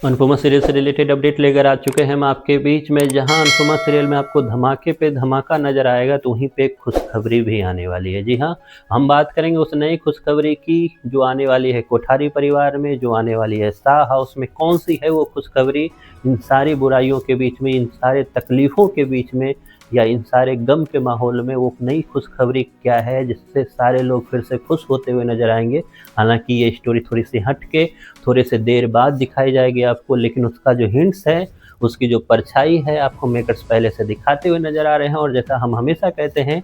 Anupama serial से related update लेकर आ चुके हैं हम आपके बीच में, जहां अनुपमा सीरियल में आपको धमाके पे धमाका नजर आएगा तो वहीं पे एक खुशखबरी भी आने वाली है। जी हां, हम बात करेंगे उस नई खुशखबरी की जो आने वाली है कोठारी परिवार में, जो आने वाली है शाह हाउस में। कौन सी है वो खुशखबरी? इन सारी बुराइयों के बीच में, इन सारे तकलीफों के बीच में, या इन सारे गम के माहौल में वो नई खुशखबरी क्या है जिससे सारे लोग फिर से खुश होते हुए नजर आएंगे। हालांकि ये स्टोरी थोड़ी सी हट के थोड़े से देर बाद दिखाई जाएगी आपको, लेकिन उसका जो हिंट्स है, उसकी जो परछाई है, आपको मेकर्स पहले से दिखाते हुए नजर आ रहे हैं। और जैसा हम हमेशा कहते हैं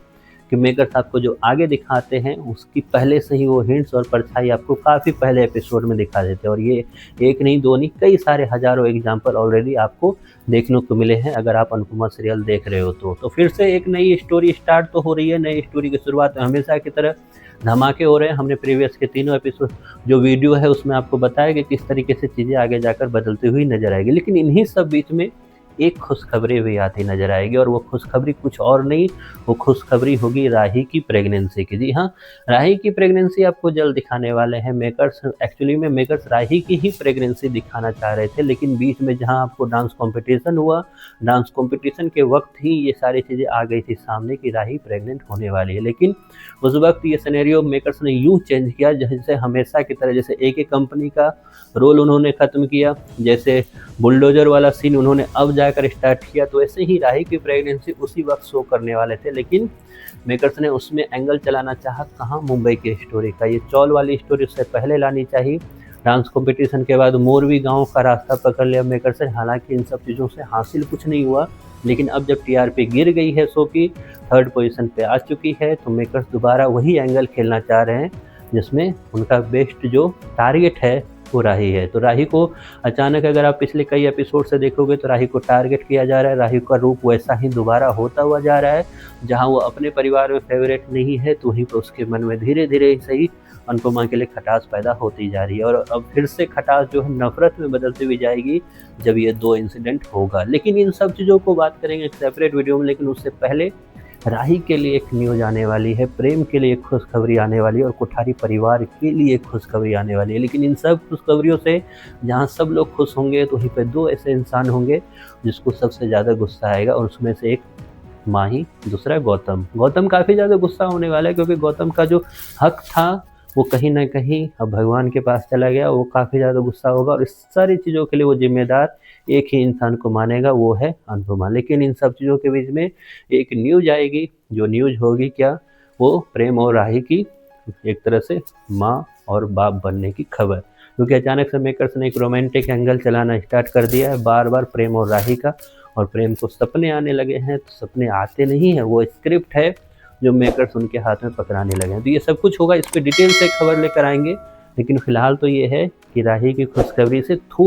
कि मेकर्स आपको जो आगे दिखाते हैं उसकी पहले से ही वो हिंट्स और परछाई आपको काफ़ी पहले एपिसोड में दिखा देते हैं। और ये एक नहीं दो नहीं, कई सारे हज़ारों एग्जाम्पल ऑलरेडी आपको देखने को मिले हैं अगर आप अनुपमा सीरियल देख रहे हो तो फिर से एक नई स्टोरी स्टार्ट तो हो रही है। नई स्टोरी की शुरुआत हमेशा की तरह धमाके हो रहे हैं। हमने प्रीवियस के तीनों एपिसोड जो वीडियो है उसमें आपको बताया कि किस तरीके से चीज़ें आगे जाकर बदलती हुई नजर आएगी, लेकिन इन्हीं सब बीच में एक खुशखबरी भी आती नजर आएगी। और वो खुशखबरी कुछ और नहीं, वो खुशखबरी होगी राही की प्रेगनेंसी की। जी हाँ, राही की प्रेगनेंसी आपको जल्द दिखाने वाले हैं मेकर्स। एक्चुअली में मेकर्स राही की ही प्रेगनेंसी दिखाना चाह रहे थे, लेकिन बीच में जहाँ आपको डांस कंपटीशन हुआ, डांस कंपटीशन के वक्त ही ये सारी चीज़ें आ गई थी सामने कि राही प्रेग्नेंट होने वाली है। लेकिन उस वक्त ये सिनेरियो मेकर्स ने यूँ चेंज किया जैसे हमेशा की तरह, जैसे एक कंपनी का रोल उन्होंने ख़त्म किया, जैसे बुलडोजर वाला सीन उन्होंने अब जाकर स्टार्ट किया, तो ऐसे ही राही की प्रेगनेंसी उसी वक्त शो करने वाले थे। लेकिन मेकर्स ने उसमें एंगल चलाना चाहा कहाँ, मुंबई की स्टोरी का। ये चौल वाली स्टोरी उससे पहले लानी चाहिए। डांस कंपटीशन के बाद मोरवी गांव का रास्ता पकड़ लिया मेकर्स ने। हालांकि इन सब चीज़ों से हासिल कुछ नहीं हुआ, लेकिन अब जब टीआरपी गिर गई है, शो की 3rd पोजीशन पे आ चुकी है, तो मेकर्स दोबारा वही एंगल खेलना चाह रहे हैं जिसमें उनका बेस्ट जो टारगेट है वो राही है। तो राही को अचानक अगर आप पिछले कई एपिसोड से देखोगे तो राही को टारगेट किया जा रहा है। राही का रूप वैसा ही दोबारा होता हुआ जा रहा है। जहां वो अपने परिवार में फेवरेट नहीं है, तो वहीं पर उसके मन में धीरे धीरे सही अनुपमा के लिए खटास पैदा होती जा रही है। और अब फिर से खटास जो है नफरत में बदलती हुई जाएगी जब ये 2 इंसिडेंट होगा। लेकिन इन सब चीज़ों को बात करेंगे एक सेपरेट वीडियो में। लेकिन उससे पहले राही के लिए एक न्यूज आने वाली है, प्रेम के लिए एक खुशखबरी आने वाली है, और कोठारी परिवार के लिए एक खुशखबरी आने वाली है। लेकिन इन सब खुशखबरियों से जहां सब लोग खुश होंगे, तो वहीं पे 2 ऐसे इंसान होंगे जिसको सबसे ज़्यादा गुस्सा आएगा, और उसमें से एक माही, दूसरा गौतम। गौतम काफ़ी ज़्यादा गुस्सा होने वाला है, क्योंकि गौतम का जो हक था वो कहीं ना कहीं अब भगवान के पास चला गया। वो काफ़ी ज़्यादा गुस्सा होगा, और इस सारी चीज़ों के लिए वो जिम्मेदार एक ही इंसान को मानेगा, वो है अनुपमा। लेकिन इन सब चीज़ों के बीच में एक न्यूज आएगी, जो न्यूज होगी क्या, वो प्रेम और राही की एक तरह से माँ और बाप बनने की खबर। क्योंकि अचानक से मेकर्स ने एक रोमांटिक एंगल चलाना स्टार्ट कर दिया है बार बार प्रेम और राही का, और प्रेम को सपने आने लगे हैं। तो सपने आते नहीं हैं, वो स्क्रिप्ट है जो मेकर्स उनके हाथ में पकड़ाने लगे हैं। तो ये सब कुछ होगा, इस पर डिटेल से खबर लेकर आएंगे। लेकिन फिलहाल तो ये है कि राही की खुशखबरी से थोड़ा